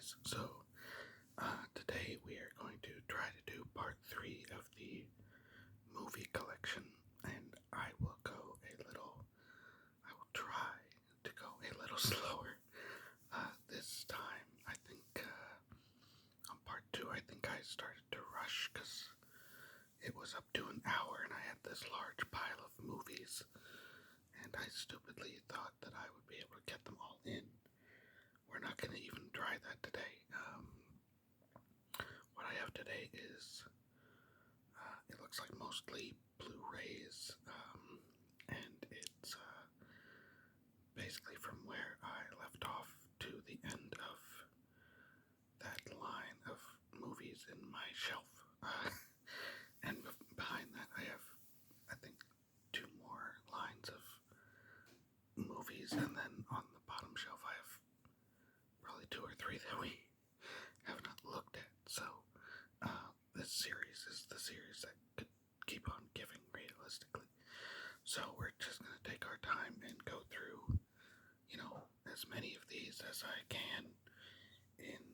guys. Today we are going to try to do part 3 of the movie collection, and I will try to go a little slower this time. I think on part 2, I think I started to rush because it was up to an hour and I had this large pile of movies, and I stupidly thought that I would be able to get them all in. We're not going to even try that today. What I have today is, it looks like mostly Blu-rays, and it's basically from where I left off to the end of that line of movies in my shelf. And behind that I have, I think, 2 more lines of movies, and then on the bottom shelf I have probably 2 or 3 that we have not looked at. So this series is the series that could keep on giving, realistically. So we're just going to take our time and go through, as many of these as I can in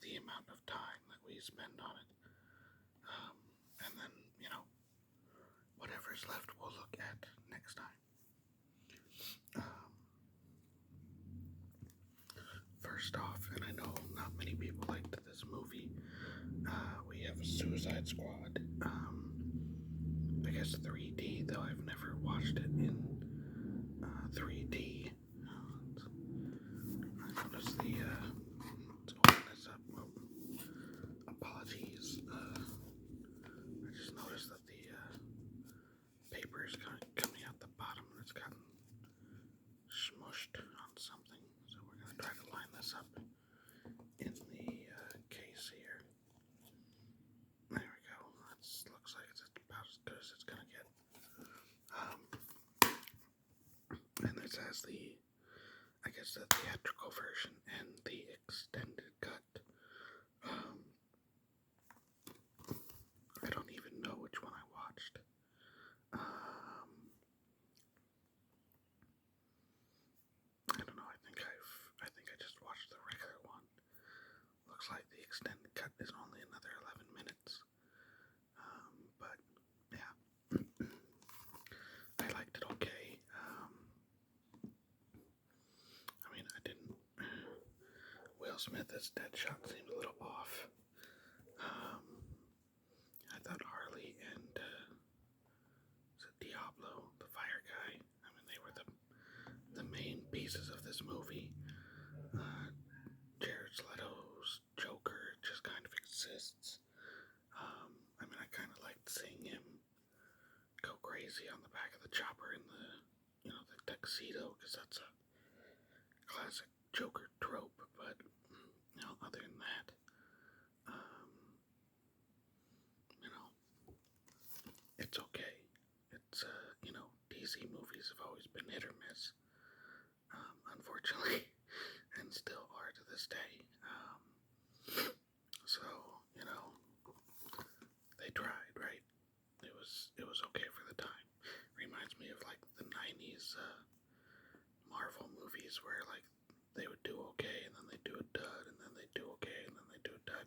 the amount of time that we spend on it. And then, whatever's left we'll look at next time. First off, and I know not many people liked this movie, we have Suicide Squad. I guess 3D, though I've never watched it in 3D. I noticed let's open this up. Apologies. I just noticed that the paper is kind of coming out the bottom and it's gotten smushed on something. So we're going to try to line this up in the case here. There we go. That looks like it's about as good as it's going to get. And this has the theatrical version and the extended cut. I don't even know which one I watched. I don't know. I think I just watched the regular one. Looks like the extended cut is only another 11 minutes. But yeah, I liked it okay. I didn't. Will Smith as Deadshot seemed a little off. I thought Harley and Diablo, the fire guy, they were the main pieces of this movie. Jared Leto's Joker just kind of exists. I kind of liked seeing him go crazy on the back of the chopper in the tuxedo, because that's a classic Joker trope. But other than that, it's okay. It's DC movies have always been hit or miss, unfortunately, and still are to this day. So they tried, right? It was okay for the time. Reminds me of like the 90s Marvel movies where like they would do okay and then they do a dud and then they do okay and then they do a dud.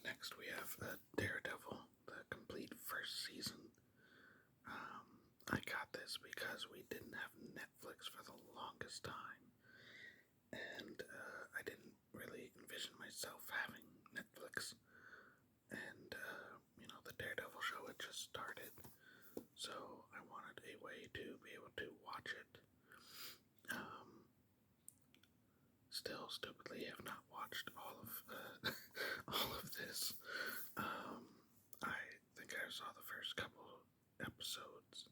Next we have Daredevil, the complete first season. I got this because we didn't have Netflix for the longest time, and I didn't really envision myself having Netflix, and the Daredevil show had just started, so I wanted a way to be able to watch it. Still stupidly have not watched all of all of this. I think I saw the first couple episodes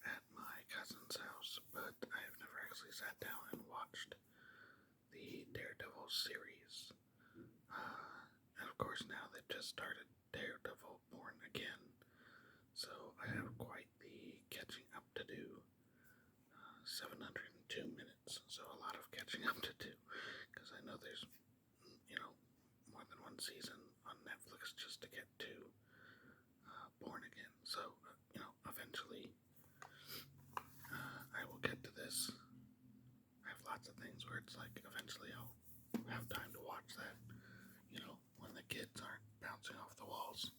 at my cousin's house, but I have never actually sat down and watched the Daredevil series. And of course now they've just started Daredevil Born Again, so I have quite the catching up to do. 702 minutes, so a lot of catching up to do, because I know there's, more than one season on Netflix just to get to Born Again. So, eventually I will get it's like eventually I'll have time to watch that, when the kids aren't bouncing off the walls.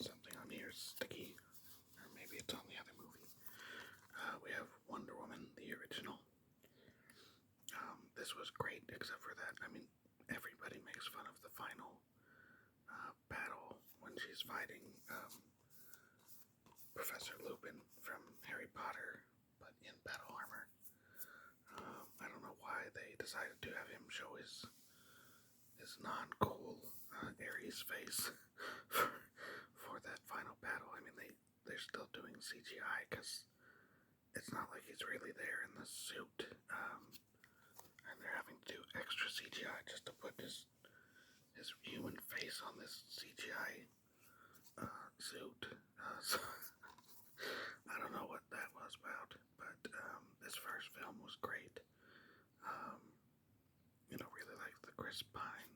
Something on here is sticky, or maybe it's on the other movie. We have Wonder Woman, the original. This was great, except for that. I mean, everybody makes fun of the final battle when she's fighting Professor Lupin from Harry Potter, but in battle armor. I don't know why they decided to have him show his non-cool Ares face for that final battle. I mean, they're still doing CGI because it's not like he's really there in the suit, and they're having to do extra CGI just to put his human face on this CGI suit. So I don't know what that was about, but this first film was great. Really like the Chris Pine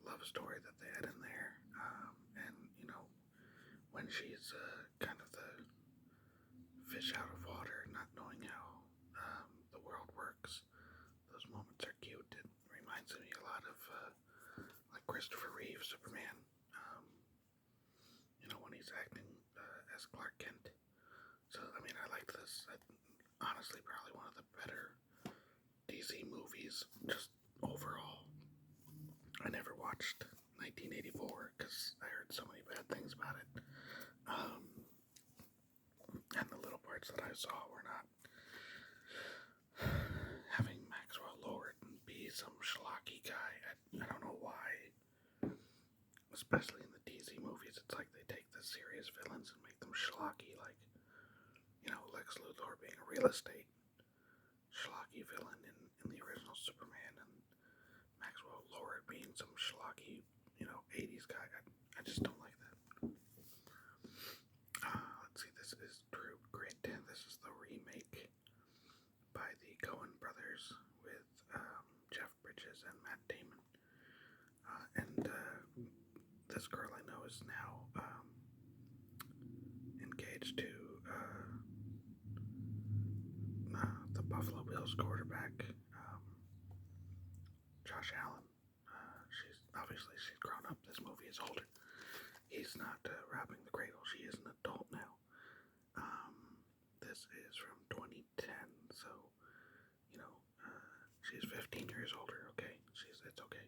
love story that they had in there, and when she's kind of the fish out of water, not knowing how the world works. Those moments are cute. It reminds me a lot of like Christopher Reeve Superman. When he's acting as Clark Kent. So I mean, I liked this. Honestly, probably one of the better DC movies, just overall. I never watched 1984 because I heard so many bad things about it. And the little parts that I saw were not having Maxwell Lord be some schlocky guy. I don't know why. Especially in the DC movies, it's like they take the serious villains and make them schlocky, like, Lex Luthor being a real estate schlocky villain in the original Superman, and Maxwell Lord being some schlocky, 80s guy. I just don't like that. Let's see, this is True Grit. This is the remake by the Coen brothers with Jeff Bridges and Matt Damon. And this girl I know is now engaged to the Buffalo Bills quarterback, Josh Allen. She's grown up. This movie is older. He's not robbing the cradle. She is an adult now. This is from 2010, so she's 15 years older. Okay, it's okay.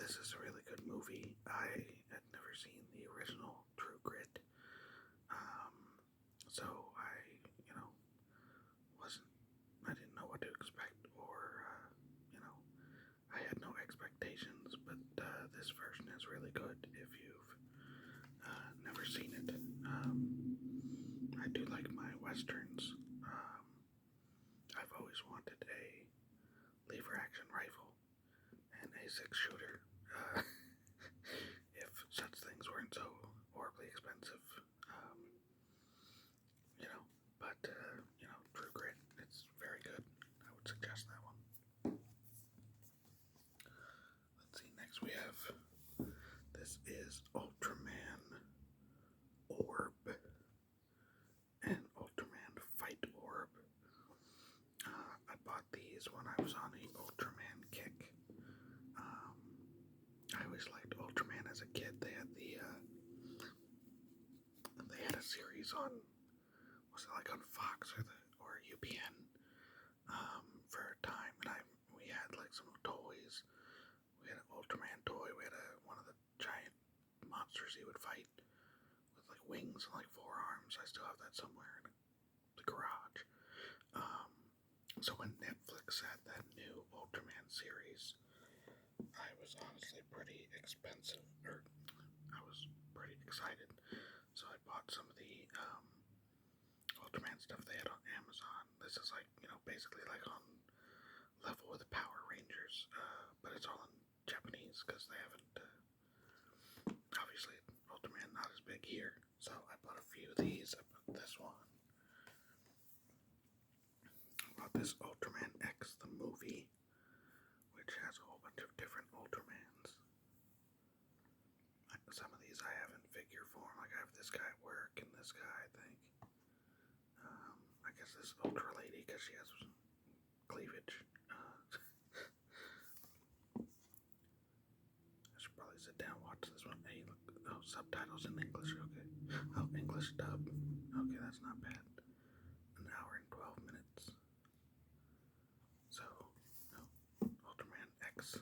This is a really good movie. I had never seen the original True Grit, so I didn't know what to expect, or I had no expectations. But this version is really good if you've never seen it. I do like my westerns. I've always wanted a lever action rifle and a 6-shooter. If such things weren't so horribly expensive, but True Grit, it's very good. I would suggest that one. Let's see, next we have, this is Ultraman Orb and Ultraman Fight Orb. I bought these when I was on a Ultraman kick. I always liked Ultraman as a kid. They had a series on, was it like on Fox or UPN, for a time, and we had like some toys. We had an Ultraman toy. We had one of the giant monsters he would fight with like wings and like 4 arms. I still have that somewhere in the garage. So when Netflix had that new Ultraman series, I was honestly pretty expensive, or I was pretty excited. So I bought some of the Ultraman stuff they had on Amazon. This is like, basically like on level with the Power Rangers, but it's all in Japanese because they haven't, obviously, Ultraman not as big here. So I bought a few of these. I bought this one. I bought this Ultraman X, the movie, which has a whole bunch of different Ultramans. Some of these I have in figure form. Like I have this guy at work and this guy, I think. I guess this older lady, because she has cleavage. I should probably sit down and watch this one. Hey, look. Oh, subtitles in English. Okay. Oh, English dub. Okay, that's not bad. An hour and 12 minutes. So, no. Ultraman X.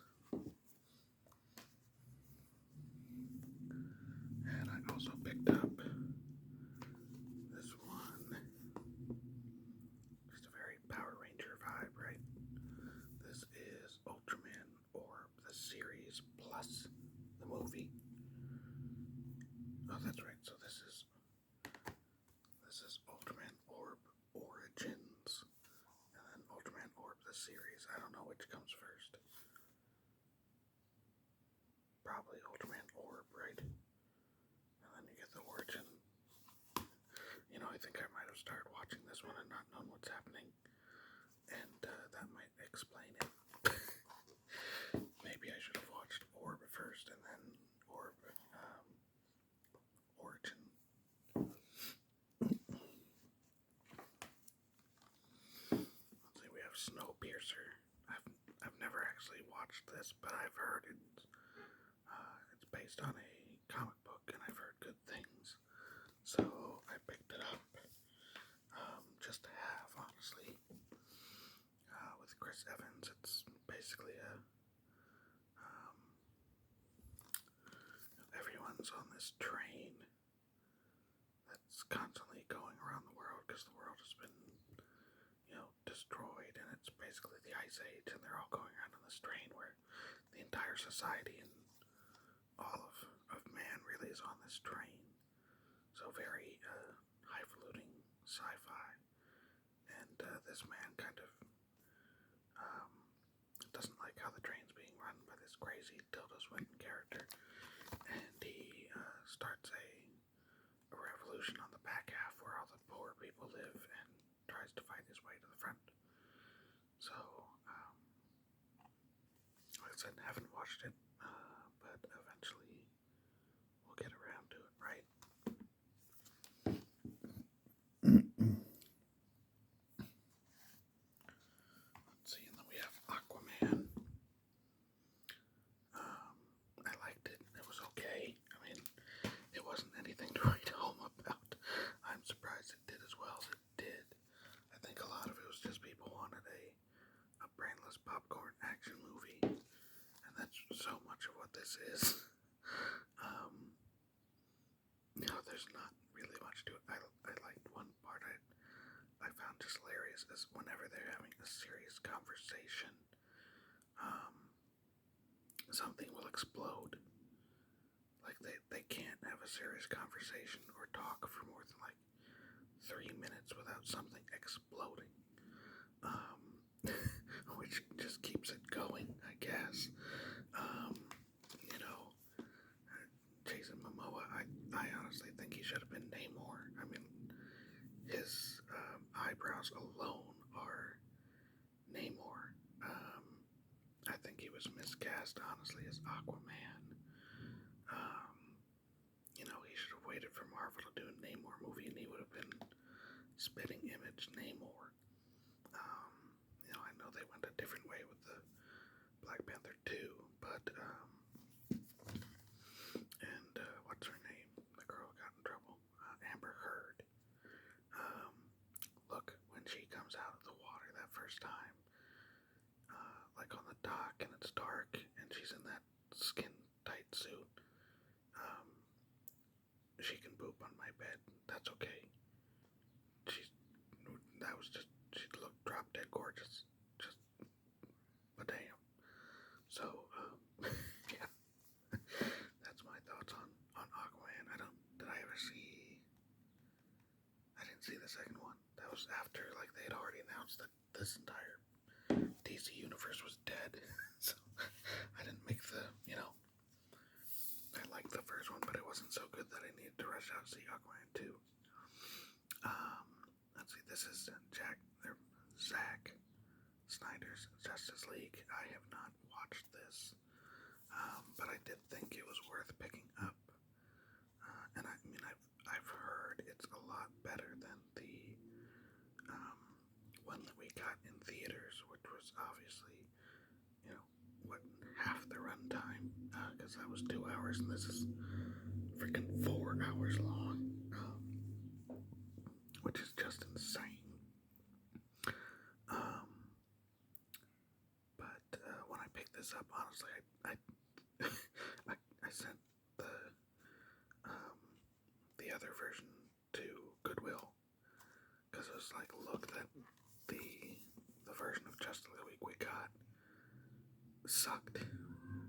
And I also picked up this one. Just a very Power Ranger vibe, right? This is Ultraman Orb, the series plus the movie. Oh, that's right. So this is Ultraman Orb Origins, and then Ultraman Orb the series. I don't know which comes first. Probably Ultraman Orb, right? And then you get the Origin. You know, I think I might have started watching this one and not known what's happening, and that might explain it. Maybe I should have watched Orb first and then Orb Origin. Let's see, we have Snowpiercer. I've never actually watched this, but I've heard it's based on a comic book, and I've heard good things. So I picked it up just to have, honestly. With Chris Evans, it's basically everyone's on this train that's constantly going around the world because the world has been, destroyed, and it's basically the Ice Age, and they're all going around on this train where the entire society and all of man really is on this train. So very highfalutin sci-fi, and this man kind of doesn't like how the train's being run by this crazy Tilda Swinton character, and he starts a revolution on the back half where all the poor people live and tries to fight his way to the front. So, like I said, haven't watched it, but eventually we'll get around to it, right? Let's see, and then we have Aquaman. I liked it. It was okay. I mean, it wasn't anything to write home about. I'm surprised it did as well as it did. I think a lot of it was just people wanted a brainless popcorn action movie, and that's so much of what this is. There's not really much to it. I liked one part I found just hilarious is whenever they're having a serious conversation, something will explode. Like they can't have a serious conversation or talk for more than like 3 minutes without something exploding. Which just keeps it going, I guess. Jason Momoa, I honestly think he should have been Namor. I mean, his eyebrows alone are Namor. I think he was miscast, honestly, as Aquaman. He should have waited for Marvel to do a Namor movie, and he would have been Spitting Image Namor. I know they went a different way with the Black Panther 2, but, what's her name? The girl who got in trouble. Amber Heard. Look, when she comes out of the water that first time, like on the dock, and it's dark, and she's in that skin-tight suit, she can poop on my bed. That's okay. She looked drop dead gorgeous. Just, but damn. So, yeah. That's my thoughts on Aquaman. Did I ever see, I didn't see the second one. That was after, like, they had already announced that this entire DC universe was dead. So, I didn't make I liked the first one, but it wasn't so good that I needed to rush out to see Aquaman 2. Let's see, this is Zack Snyder's Justice League. I have not watched this, but I did think it was worth picking up. And I mean, I've that was 2 hours, and this is freaking 4 hours long, which is just insane. But when I picked this up, honestly, I sent the other version to Goodwill because it was like, look, that the version of Justice League we got sucked.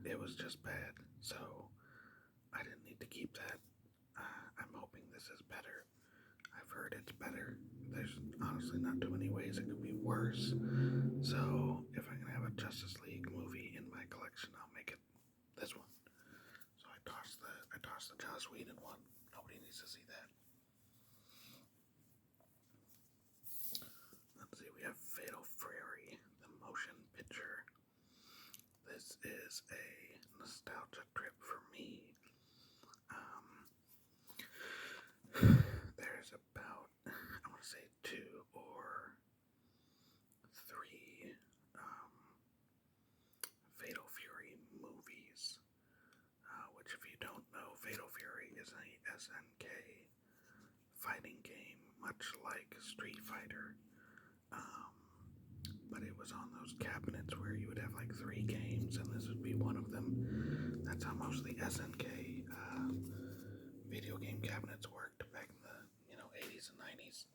It was just bad, so I didn't need to keep that. I'm hoping this is better. I've heard it's better. There's honestly not too many ways it could be worse. So if I can have a Justice League movie in my collection, I'll make it this one. So I tossed the Joss Whedon one. Nobody needs to see that. Let's see, we have Fatal Fury, the motion picture. This is a nostalgia trip for me. There's about, I want to say 2 or 3 Fatal Fury movies, which if you don't know, Fatal Fury is a SNK fighting game, much like Street Fighter, but it was on those cabinets where you would have like 3 games, and this would be one of them. That's how most of the SNK video game cabinets worked back in the 80s and 90s.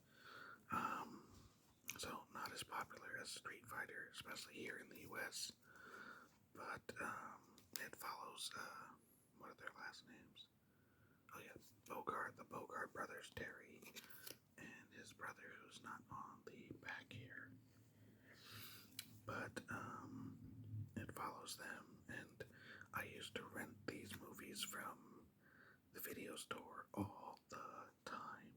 So not as popular as Street Fighter, especially here in the US. But it follows what are their last names? Oh yeah, Bogart, the Bogart brothers, Terry, and his brother, who's not on the back here. But it follows them, and I used to rent these movies from the video store all the time,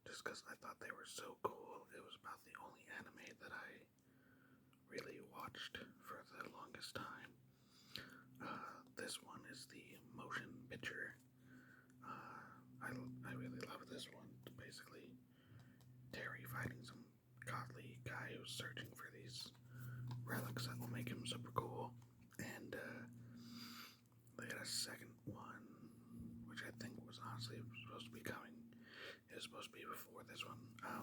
just because I thought they were so cool. It was about the only anime that I really watched for the longest time. This one is the motion picture. I really love this one. Basically, Terry fighting some godly guy who's searching for these relics that will make him super cool. And they had a second one, which I think was honestly supposed to be coming. It was supposed to be before this one,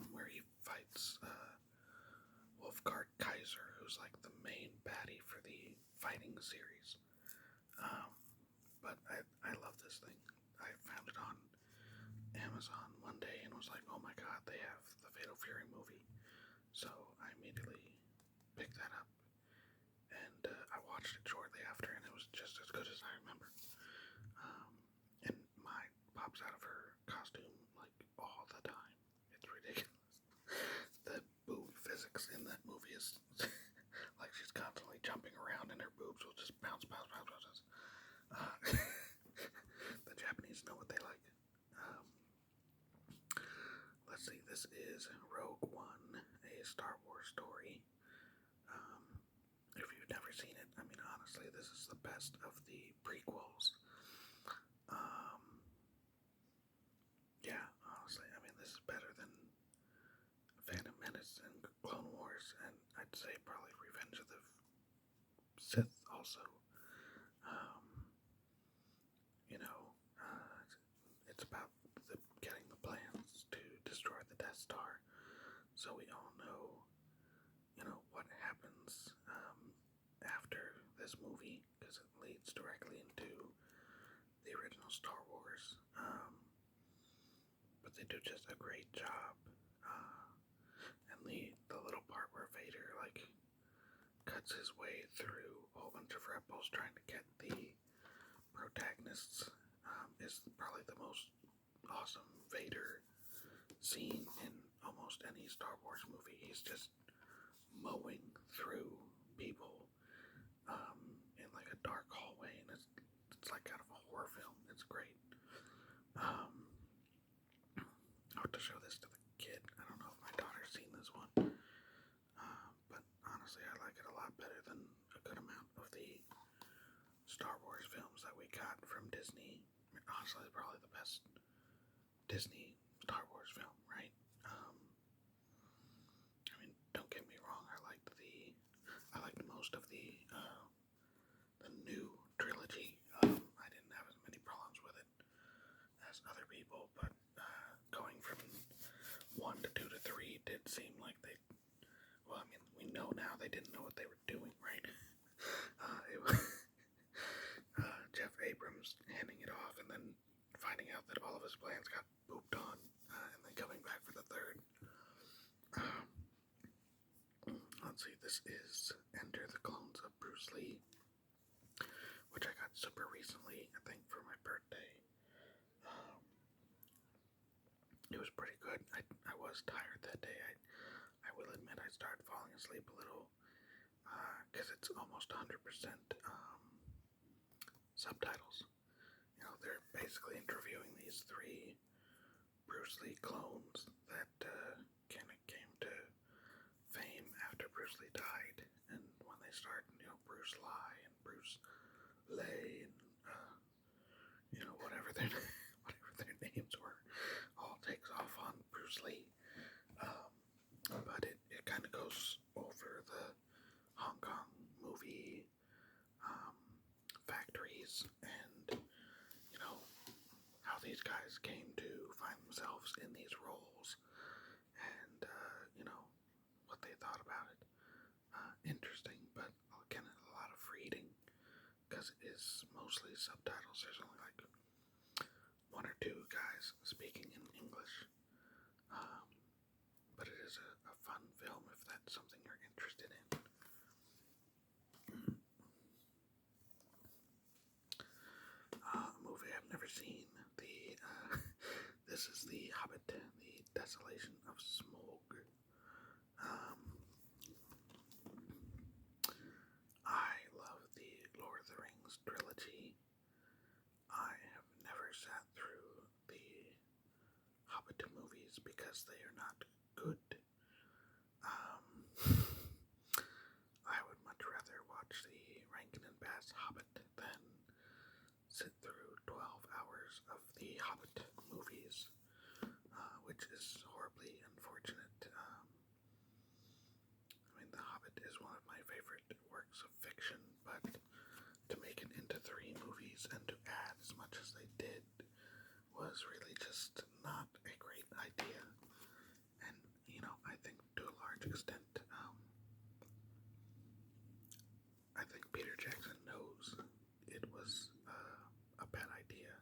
where he fights Wolfgard Kaiser, who's like the main baddie for the fighting series. But I love this thing. I found it on Amazon one day and was like, oh my god, they have the Fatal Fury movie. So I immediately picked that up, and I watched it shortly after, and it was just as good as I remember. And mine pops out of her costume like all the time. It's ridiculous. The boob physics in that movie is like she's constantly jumping around, and her boobs will just bounce. The Japanese know what they like. Let's see, this is Rogue One, a Star Wars story. If you've never seen it, I mean, honestly, this is the best of the prequels. Yeah, honestly, I mean, this is better than Phantom Menace and Clone Wars, and I'd say probably Revenge of the Sith also. It's about getting the plans to destroy the Death Star. So we all know, what happens after this movie, because it leads directly into the original Star Wars. But they do just a great job. And the little part where Vader cuts his way through a whole bunch of rebels trying to get the protagonists is probably the most awesome Vader scene in almost any Star Wars movie. He's just mowing through people in like a dark hallway, and it's like out of a horror film. It's great. I have to show this to the kid. I don't know if my daughter's seen this one, but honestly, I like it a lot better than a good amount of the Star Wars films that we got from Disney. I mean, honestly, probably the best Disney Star Wars film, right? I mean, don't get me wrong. I liked most of the new trilogy as other people, but going from 1 to 2 to 3 did seem like they, well, I mean, we know now they didn't know what they were doing, right? It was Jeff Abrams handing it off and then finding out that all of his plans got pooped on, and then coming back for the third. Let's see, this is Enter the Clones of Bruce Lee, which I got super recently, I think for my birthday. It was pretty good. I was tired that day. I will admit I started falling asleep a little, because it's almost 100% subtitles. You know, they're basically interviewing these 3 Bruce Lee clones that kind of came to fame after Bruce Lee died, and when they start, you know, Bruce Lee and Bruce Lay and whatever their names were, all takes off on Bruce Lee. But it kind of goes over the Hong Kong movie factories and, you know, how these guys came to find themselves in these roles and, you know, what they thought about it. Interesting, but again, a lot of reading because it is mostly subtitles. There's only like 1 or 2 guys speaking in English. But it is a fun film if that's something you're interested in. A movie I've never seen. This is The Hobbit, The Desolation of Smaug. I love the Lord of the Rings trilogy. I have never sat through the Hobbit movies because they are not good. I would much rather watch the Rankin and Bass Hobbit than sit through 12 hours of the Hobbit movies, which is horribly unfortunate. I mean, The Hobbit is one of my favorite works of fiction, but to make it into 3 movies and to add as much as they did was really just not a great idea. And, you know, I think to a large extent, I think Peter Jackson knows it was a bad idea.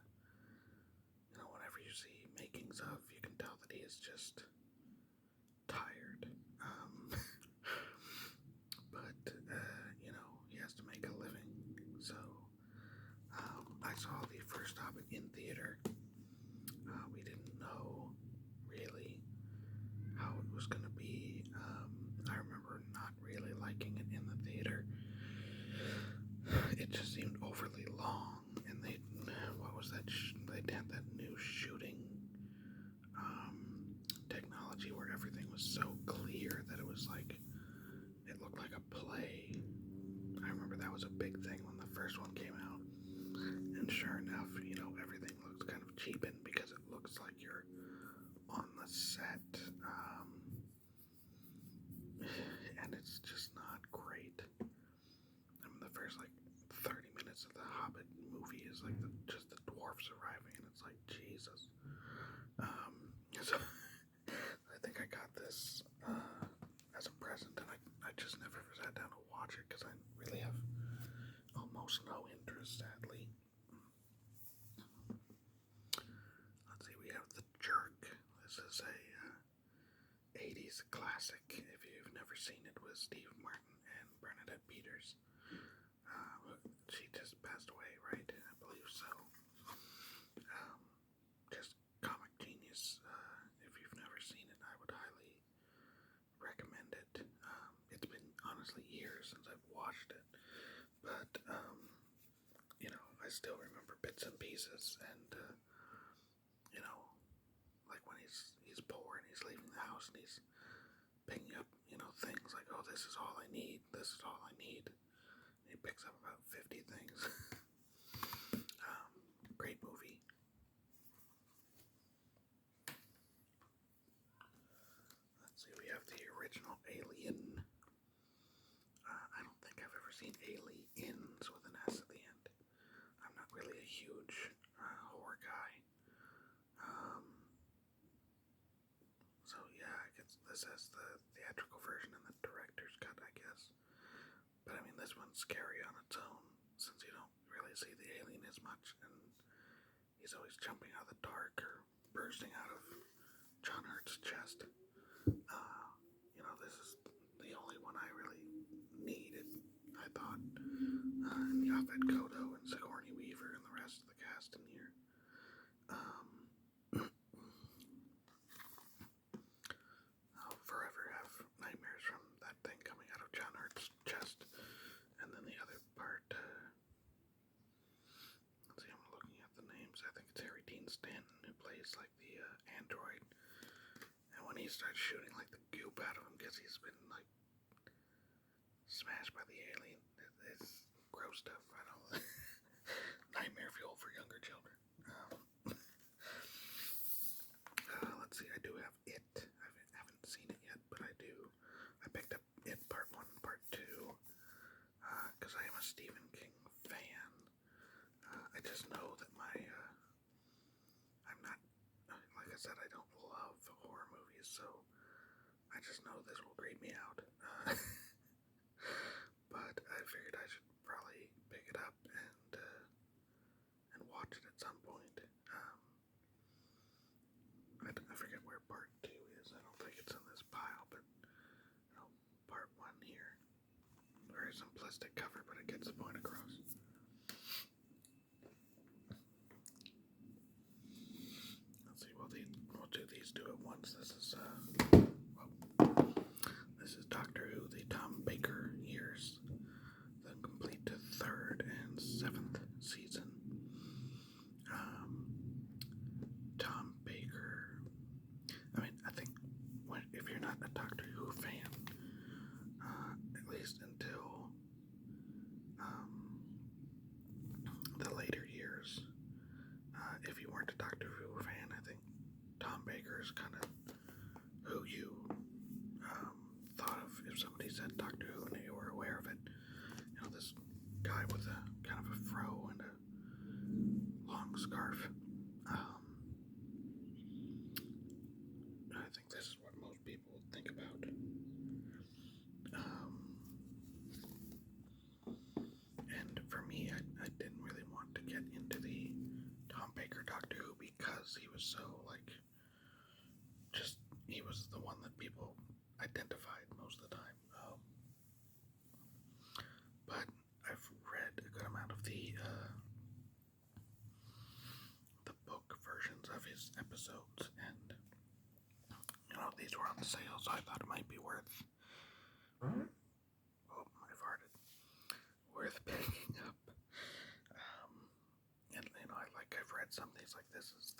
You know, whenever you see makings of, you can tell that he is just tired. But, you know, he has to make a living. So, I saw the first Hobbit in theater. We didn't know really how it was going to be. I remember not really liking it in the theater. It just seemed overly long, and what was that? They had that new shooting technology where everything was so clear that it was like, it looked like a play. I remember that was a big thing when the first one came out, and sure enough, you know, everything looks kind of cheapened because it looks like you're on the set, and it's just not great. I mean, the first like 30 minutes of the Hobbit movie is like just the dwarfs arriving, and it's like, Jesus. So I think I got this as a present, and I just never sat down to watch it because I really have almost no interest, sadly. Let's see, we have The Jerk. This is a 80s classic. If you've never seen it, with Steve Martin and Bernadette Peters. She just passed away, right? I believe so. Just comic genius. If you've never seen it, I would highly recommend it. It's been honestly years since I've watched it, but you know, I still remember bits and pieces, and you know, like when he's poor and he's leaving the house and he's picking up, you know, things like, oh, this is all I need, this is all I need. And he picks up about 50 things. Great movie. Let's see, we have the original Alien. I don't think I've ever seen Aliens with an S at the end. I'm not really a huge horror guy. this as the theatrical version and the director's cut, I guess. But I mean, this one's scary on its own, since you don't really see the alien as much, and he's always jumping out of the dark or bursting out of John Hurt's chest. This is the only one I really needed, I thought. And Yaphet Kotto and Sigourney Weaver and the rest of the cast in here. I'll forever have nightmares from that thing coming out of John Hurt's chest. And then the other part, let's see, I'm looking at the names. I think it's Harry Dean Stanton who plays like the android. And when he starts shooting like the goop out of him because he's been like smashed by the alien, it's gross stuff. I don't nightmare fuel for younger children. Let's see, I do have It. I haven't seen it yet, but I do. I picked up It Part 1, Part 2, because I am a Stephen King fan. I just know that I'm not, like I said, I don't love horror movies, so I just know this will creep me out. But I figured I should probably pick it up and watch it at some point. I forget where Part 2 is. I don't think it's in this pile, but Part 1 here. Very simplistic cover, but it gets the point across. Let's see, we'll do these two at once. This is Doctor Who, the Tom Baker years, the complete third and seventh season. Tom Baker, I mean, I think if you're not a Doctor Who fan, at least until the later years, if you weren't a Doctor Who fan, I think Tom Baker is kind of who you thought of if somebody said Doctor Who and you were aware of it. This guy with a kind of a fro and a long scarf. I think this is what most people think about. And for me, I didn't really want to get into the Tom Baker Doctor Who because he was so, he was the one that people identified most of the time. But I've read a good amount of the book versions of his episodes, and these were on sale, so I thought it might be worth. Oh, I farted. Worth picking up. And I've read some of these. Like this is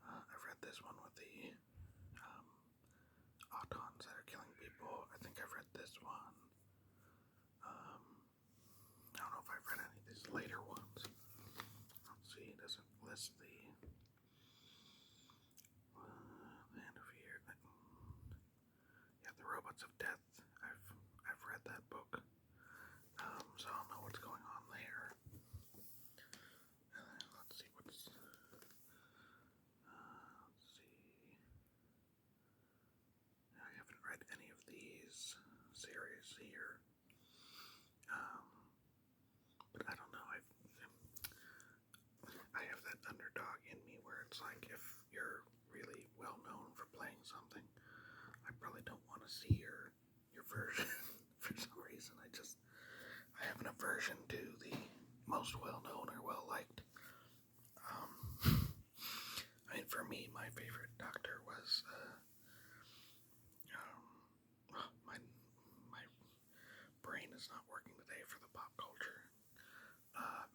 I've read this one with the Autons that are killing people. I think I've read this one. I don't know if I've read any of these later ones. Let's see, it doesn't list the End of Year. Yeah, the Robots of Death. I've read that book, so I'll know what's going on there. And then let's see let's see. I haven't read any of these series here. But I don't know. I have that underdog in me where it's like if you're really well known for playing something, I probably don't want to see your version for some reason. I have an aversion to the most well known or well liked. I mean, for me, my favorite Doctor was my brain is not working today for the pop culture.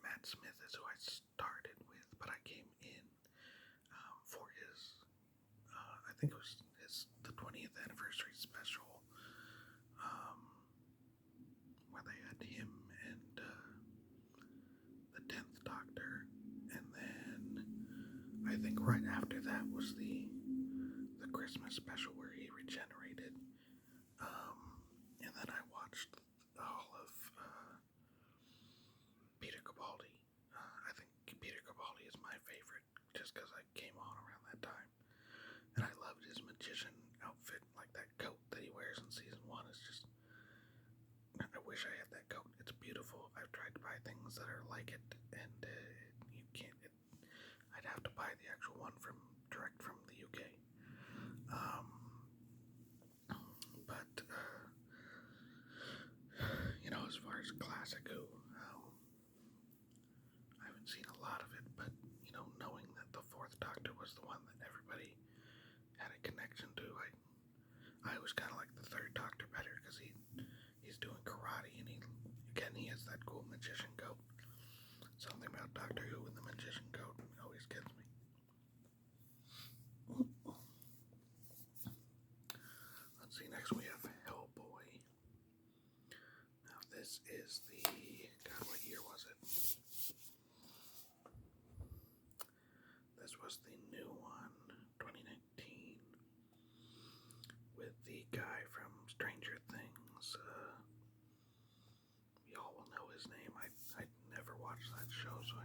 Matt Smith is who I started with, but I came in for his, I think it was the 20th anniversary special, where they had him and the 10th Doctor, and then I think right after that was the Christmas special where he regenerated, and then I watched all of Peter Capaldi. I think Peter Capaldi is my favorite just because I came on around that time, and I loved his magician outfit wish I had that coat. It's beautiful. I've tried to buy things that are like it, and you can't. I'd have to buy the actual one direct from the UK. Um, but as far as classic Who, I haven't seen a lot of it, but knowing that the Fourth Doctor was the one that everybody had a connection to, I always kind of like the Third Doctor better because he's doing karate and he has that cool magician coat. Something about Doctor Who and the magician coat always gets me. Let's see, next we have Hellboy. Now this is God, what year was it? This was the new one, 2019, with the guy from Stranger Things. Y'all will know his name. I never watched that show, so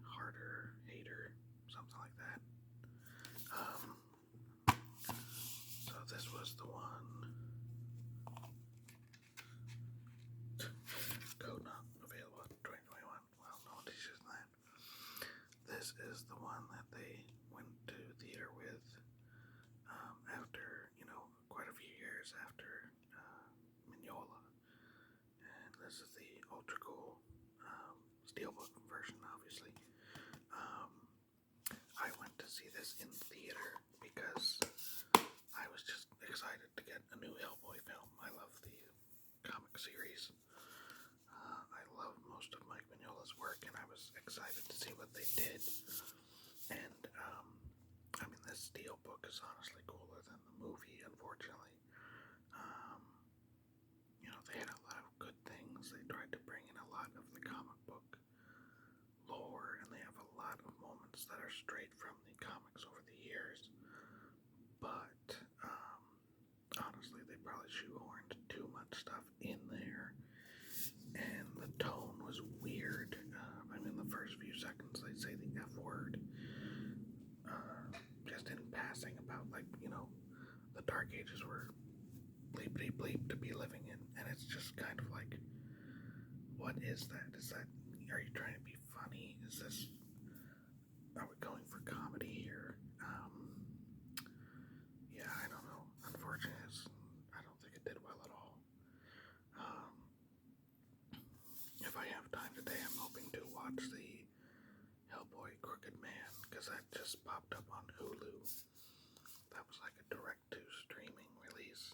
Harder, Hater, something like that. So this was the one. Code not available in 2021. Well, no one teaches that. This is the one that they went to theater with after, quite a few years after Mignola. And this is the ultra cool steelbook version, obviously. I went to see this in theater because I was just excited to get a new Hellboy film. I love the comic series. I love most of Mike Mignola's work, and I was excited to see what they did. And this steelbook is honestly cooler than the movie, unfortunately. They had a lot of good things. They tried to bring in a lot of the comic book lore, and they have a lot of moments that are straight from the comics over the years. But honestly, they probably shoehorned too much stuff in there, and the tone was weird. The first few seconds they say the F word, just in passing about the Dark Ages were bleepity bleep to be living in, and it's just kind of like, what is that? Are you trying to be funny? Are we going for comedy here? Yeah, I don't know. Unfortunately, I don't think it did well at all. If I have time today, I'm hoping to watch the Hellboy Crooked Man, because that just popped up on Hulu. That was like a direct-to-streaming release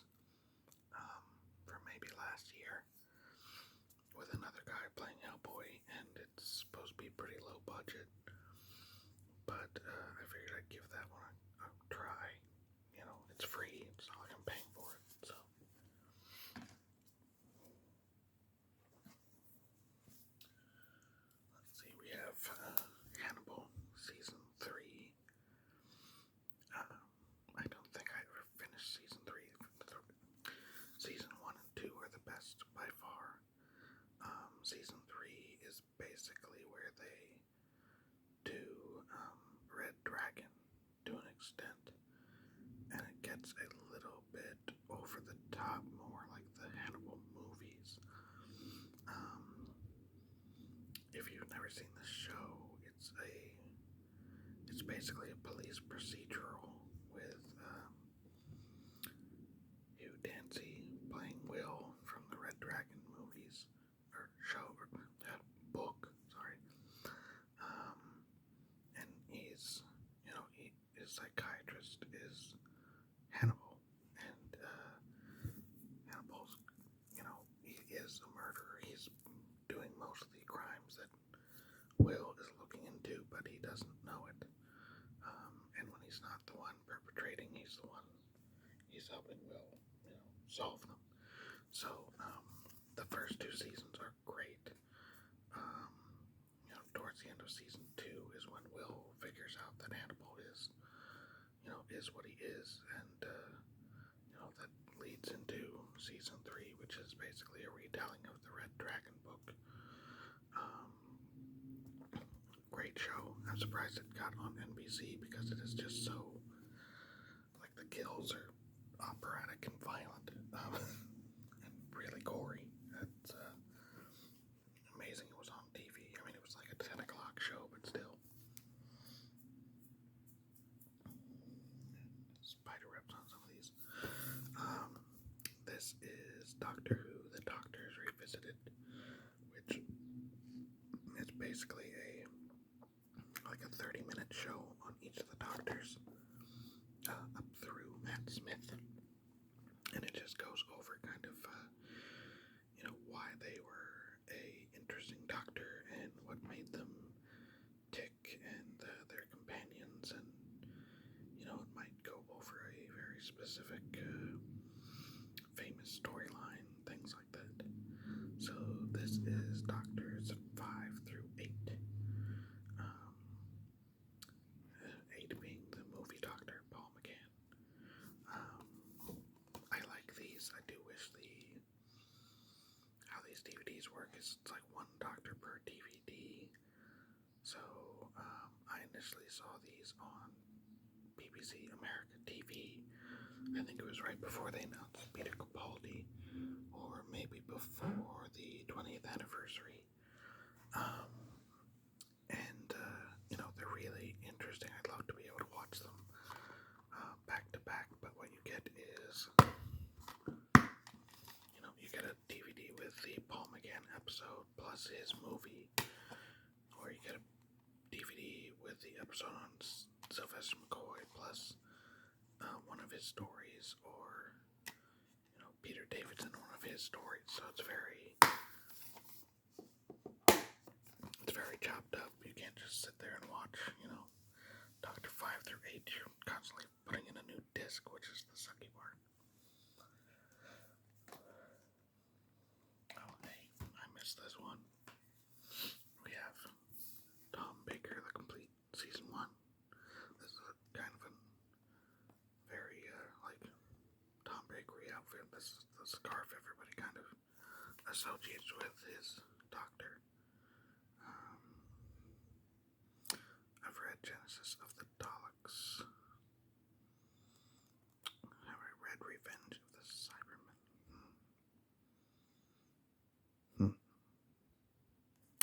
for maybe last year, with another guy playing Hellboy, and it's supposed to be pretty low budget. But I figured I'd give that one a try. It's free. It's not like I'm paying for it. So let's see. We have Hannibal season 3. I don't think I ever finished season 3. Season 1 and 2 are the best by far. Season 3 is basically where they do Red Dragon to an extent, and it gets a little bit over the top, more like the Hannibal movies. If you've never seen this show, it's basically a police procedural with Hugh Dancy playing Will from the Red Dragon movies, or show, or book, sorry. And his psychiatrist is Hannibal, and Hannibal's, he is a murderer. He's doing most of the crimes that Will is looking into, but he doesn't know it. And when he's not the one perpetrating, he's helping Will, solve them. So, the first 2 seasons are great. Towards the end of season 2 is when Will figures out that Hannibal is what he is, and, that leads into season 3, which is basically a retelling of the Red Dragon book. Great show. I'm surprised it got on NBC because it is just so, like, the kills are operatic and violent, and really gory. Doctor Who, The Doctors Revisited, which is basically like a 30-minute show on each of the Doctors up through Matt Smith, and it just goes over kind of why they were a interesting Doctor and what made them tick, and their companions, and it might go over a very specific famous storyline, things like that. So this is Doctors 5 through 8. 8 being the movie Doctor, Paul McGann. I like these. I do wish how these DVDs work is it's like one Doctor per DVD. So I initially saw these on BBC America TV. I think it was right before they announced Peter Capaldi, or maybe before the 20th anniversary. They're really interesting. I'd love to be able to watch them back to back, but what you get is, you get a DVD with the Paul McGann episode plus his movie, or you get a DVD with the episode on Sylvester McCoy plus one of his stories, or Peter Davidson, one of his stories. So it's very chopped up. You can't just sit there and watch, Doctor 5 through 8. You're constantly putting in a new disc, which is the sucky part. Oh, hey, I missed this one. We have Tom Baker, The Complete Season 1. This is a kind of a very, Tom Bakery outfit. This is the scarf everybody kind of associates with his Doctor. I've read Genesis of the Daleks. Have I read Revenge of the Cybermen?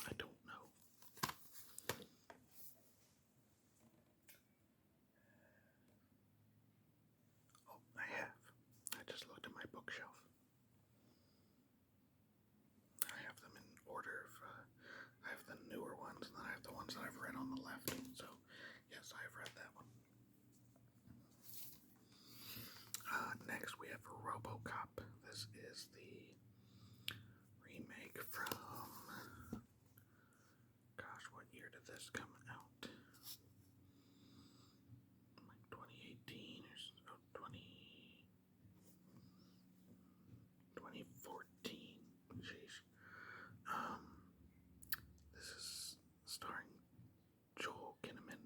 I don't know. Oh, I have. I just looked at my bookshelf. I have them in order of, I have the newer ones, and then I have the ones that I've read on the left. So, yes, I have read that one. Next, we have RoboCop. This is the remake from, gosh, what year did this come out? Like 2018 or so, 2014. Sheesh. This is starring Joel Kinnaman.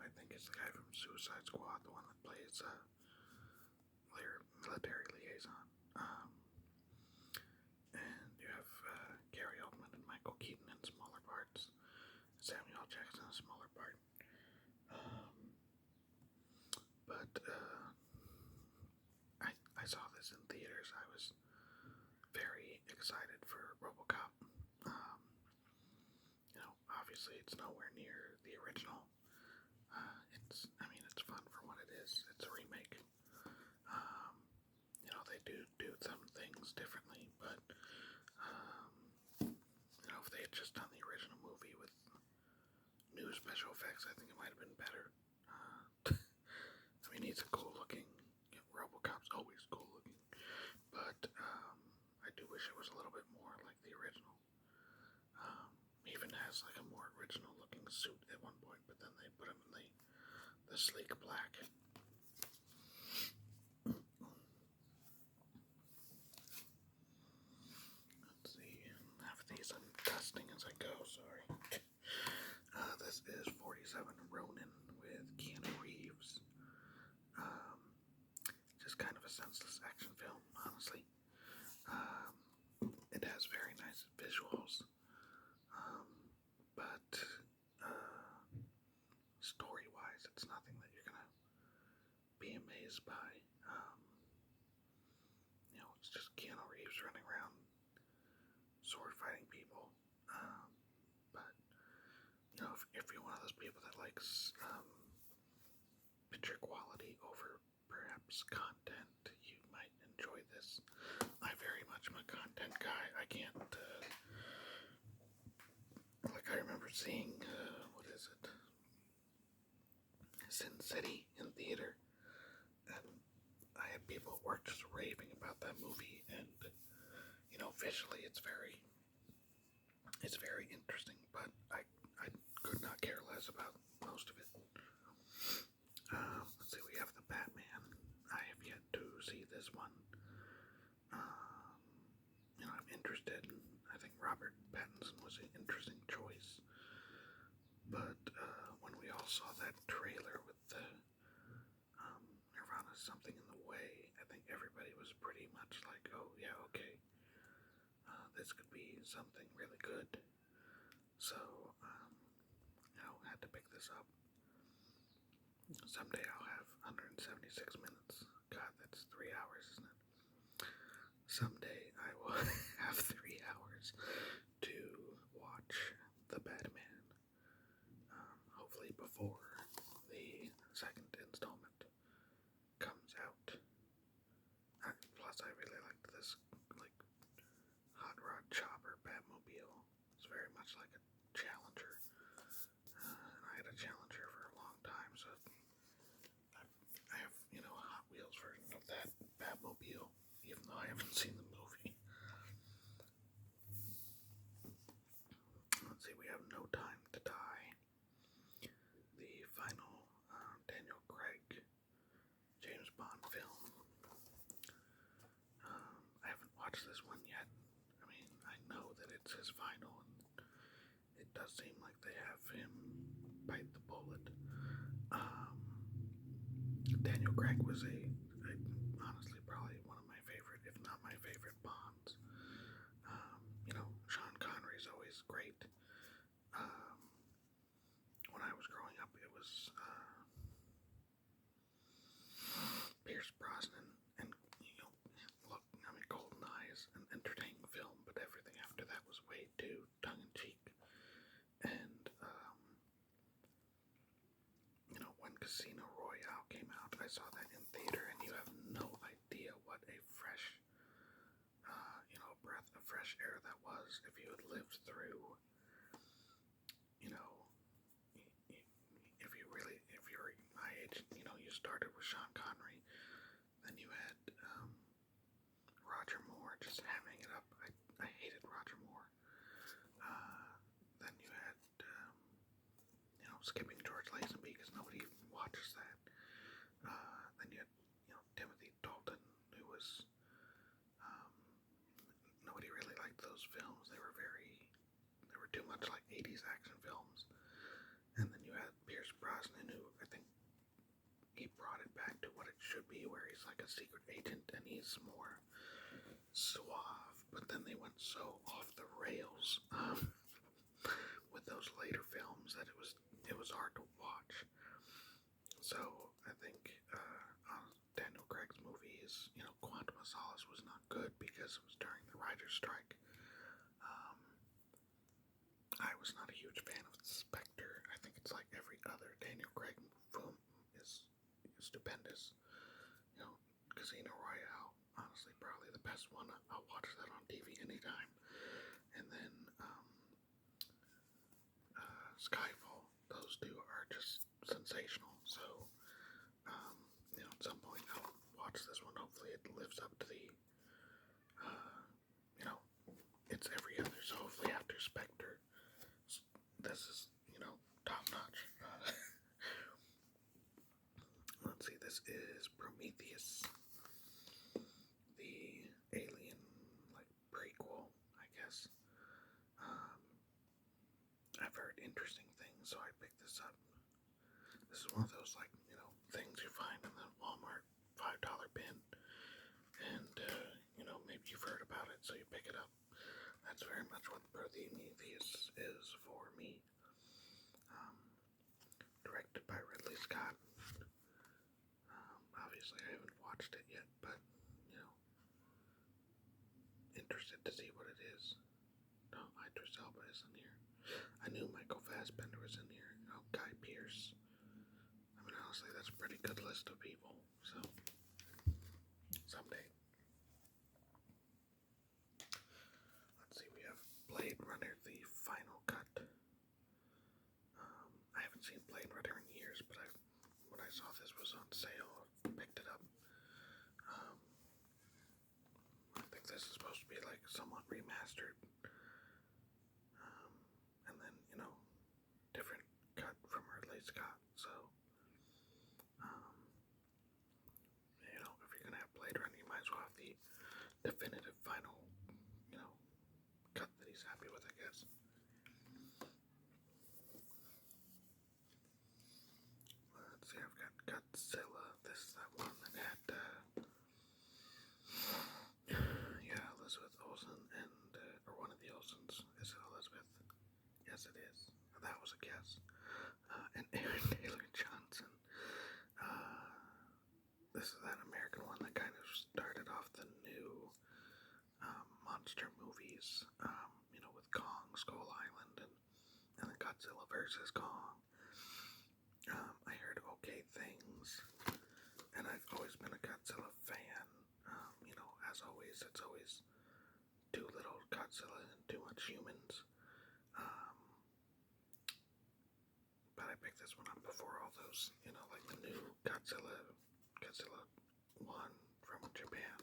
I think it's the guy from Suicide Squad, the one that plays their military liaison. And you have Gary Oldman and Michael Keaton in smaller parts, Samuel Jackson in a smaller part. But I saw this in theaters. I was very excited for RoboCop. Obviously it's nowhere near the original. It's fun for what it is. It's a remake. They do some things differently, but if they had just done the original movie with new special effects, I think it might have been better. He's a cool looking, RoboCop's always cool looking, but I do wish it was a little bit more like the original. He even has like a more original looking suit at one point, but then they put him in the sleek black. Let's see, half of these I'm dusting as I go, sorry. This is 47 Ronin with Keanu Reeves. Just kind of a senseless action film, honestly. It has very nice visuals, but story-wise, it's nothing that you're gonna be amazed by. It's just Keanu Reeves running around sword fighting people. But if you're one of those people that likes picture quality over perhaps content, you might enjoy this. I very much am a content guy. I can't, I remember seeing, what is it? Sin City in theater, and I had people at work just raving about that movie, and, visually it's very interesting, but I could not care less about most of it. Let's see, we have the Batman. I have yet to see this one. I'm interested. I think Robert Pattinson was an interesting choice. But when we all saw that trailer with the Nirvana Something in the Way, I think everybody was pretty much like, oh yeah, okay. This could be something really good. So, had to pick this up. Someday I'll have 176 minutes. God, that's 3 hours, isn't it? Someday I will have 3 hours to watch The Batman. Hopefully before the second installment comes out. Plus, I really liked this, hot rod chopper Batmobile. It's very much like a Challenger. And I had a Challenger for a long time, so I have, a Hot Wheels version of that Batmobile, even though I haven't seen the movie. Let's see, we have No Time to Die. The final Daniel Craig James Bond film. I haven't watched this one yet. I mean, I know that it's his final, and it does seem like they have him bite the bullet. Daniel Craig was honestly probably one of my favorite, if not my favorite, Bonds. Sean Connery is always great. When I was growing up, it was Pierce Brosnan, and GoldenEye is an entertaining film, but everything after that was way too tongue-in-cheek. And when Casino Royale came out, I saw that in theater, and you have no idea what a fresh, breath of fresh air that was. If you had lived through, if you're my age, you started with Sean Connery, then you had Roger Moore just hamming it up. I hated Roger Moore. Then you had, skipping George Lazenby because nobody watches that. Then you had, Timothy Dalton, who was, nobody really liked those films. They were too much like 80s action films. And then you had Pierce Brosnan, who I think he brought it back to what it should be, where he's like a secret agent and he's more suave. But then they went so off the rails with those later films that it was hard to watch. So I think Daniel Craig's movies, Quantum of Solace was not good because it was during the writer's strike. I was not a huge fan of Spectre. I think it's like every other Daniel Craig film is stupendous. Casino Royale, honestly, probably the best one. I'll watch that on TV anytime. And then Skyfall, those two are just sensational. So, at some point I'll watch this one. Hopefully it lives up to the, it's every other. So hopefully after Spectre, this is, top notch. Let's see, this is Prometheus, the Alien, prequel, I guess. I've heard interesting things, so I picked this up. This is one of those, things you find in the Walmart $5 bin, and, maybe you've heard about it, so you pick it up. That's very much what Prometheus is for me. Directed by Ridley Scott. Obviously I haven't watched it yet, but, interested to see what it is. No, Idris Elba is in here. I knew Michael Fassbender was in here. Guy Pearce. I mean, honestly, that's a pretty good list of people, so someday. Runner, the final cut. I haven't seen Blade Runner in years, but when I saw this was on sale, I picked it up. I think this is supposed to be like somewhat remastered, and then different cut from Ridley Scott. So, if you're gonna have Blade Runner, you might as well have the definitive final, cut that he's happy with, I guess. Let's see, I've got Godzilla. This is that one that had, Elizabeth Olsen and, or one of the Olsens. Is it Elizabeth? Yes, it is. That was a guess. And Aaron Taylor Johnson. This is that American one that kind of started off the new monster movies, with Kong, Skull Island, and then Godzilla versus Kong. I heard okay things, and I've always been a Godzilla fan. As always, it's always too little Godzilla and too much humans. But I picked this one up before all those, like the new Godzilla 1 from Japan.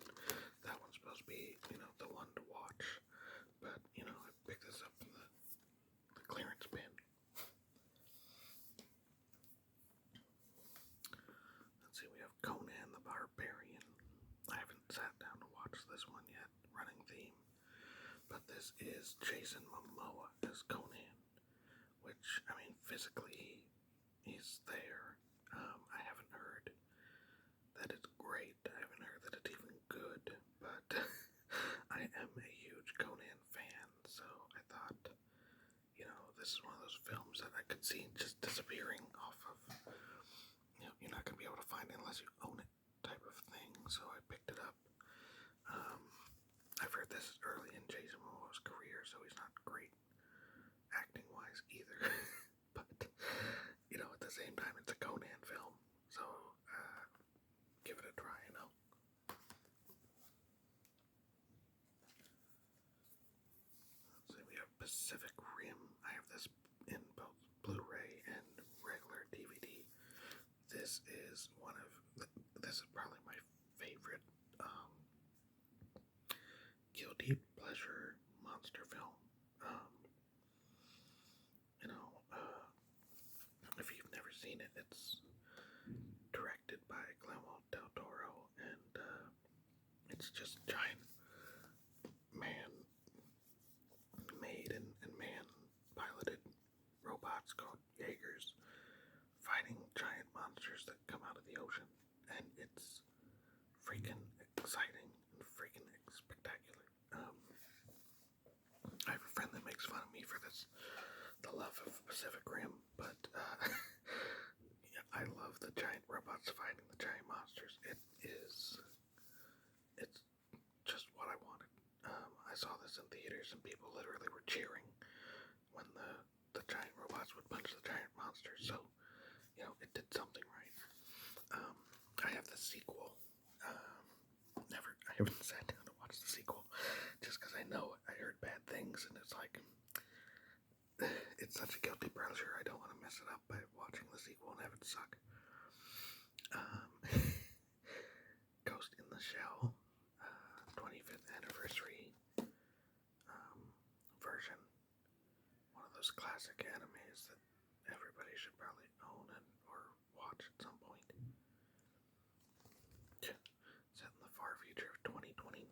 That one's supposed to be, the one to watch. But, I picked this up in the clearance bin. Let's see, we have Conan the Barbarian. I haven't sat down to watch this one yet, running theme. But this is Jason Momoa as Conan, which, physically, he's there. I haven't heard that it's great. I haven't heard that it's even good, but I am a huge Conan fan, so I thought, this is one of those films that I could see just disappearing off of, you're not going to be able to find it unless you own it type of thing, so I picked it up. I've heard this is early in Jason Momoa's career, so he's not great acting-wise either, but, at the same time, it's a Conan film, so, give it a try, Let's see, we have Pacific Rim. I have this in both Blu-ray and regular DVD. This is this is probably my favorite, guilty pleasure monster film. If you've never seen it, it's directed by Guillermo del Toro, and it's just giant man-made and man-piloted robots called Jaegers fighting giant monsters that come out of the ocean, and it's freaking exciting and freaking spectacular. I have a friend that makes fun of me for this, the love of Pacific Rim, but I love the giant robots fighting the giant monsters. It's just what I wanted. I saw this in theaters and people literally were cheering when the giant robots would punch the giant monsters, so, it did something right. I have the sequel. I haven't sat down to watch the sequel, just because I know I heard bad things, and it's like, it's such a guilty pleasure, I don't want to mess it up by watching the sequel and have it suck. Ghost in the Shell, 25th anniversary version. One of those classic animes that everybody should probably own or watch at some point. Set in the far future of 2029.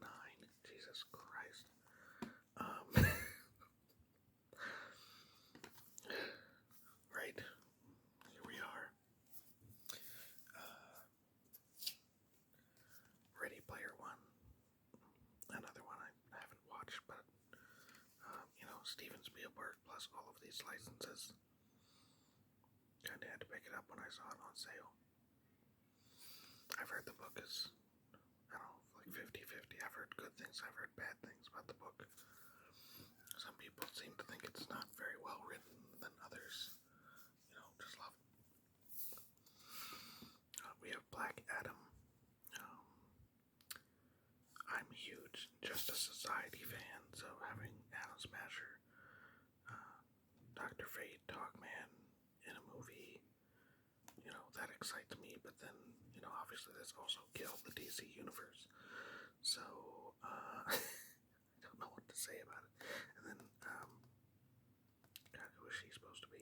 Jesus Christ. Right. Here we are. Ready Player One. Another one I haven't watched, but, Steven Spielberg plus all of these licenses. Kinda had to pick it up when I saw it on sale. I've heard the book is, I don't know, like 50-50. I've heard good things, I've heard bad things about the book. Some people seem to think it's not very well written, than others, just love it. We have Black Adam. I'm a huge Justice Society fan, so having Atom Smasher Dogman in a movie, that excites me, but then, obviously this also killed the DC universe. So, I don't know what to say about it. And then, God, who is she supposed to be?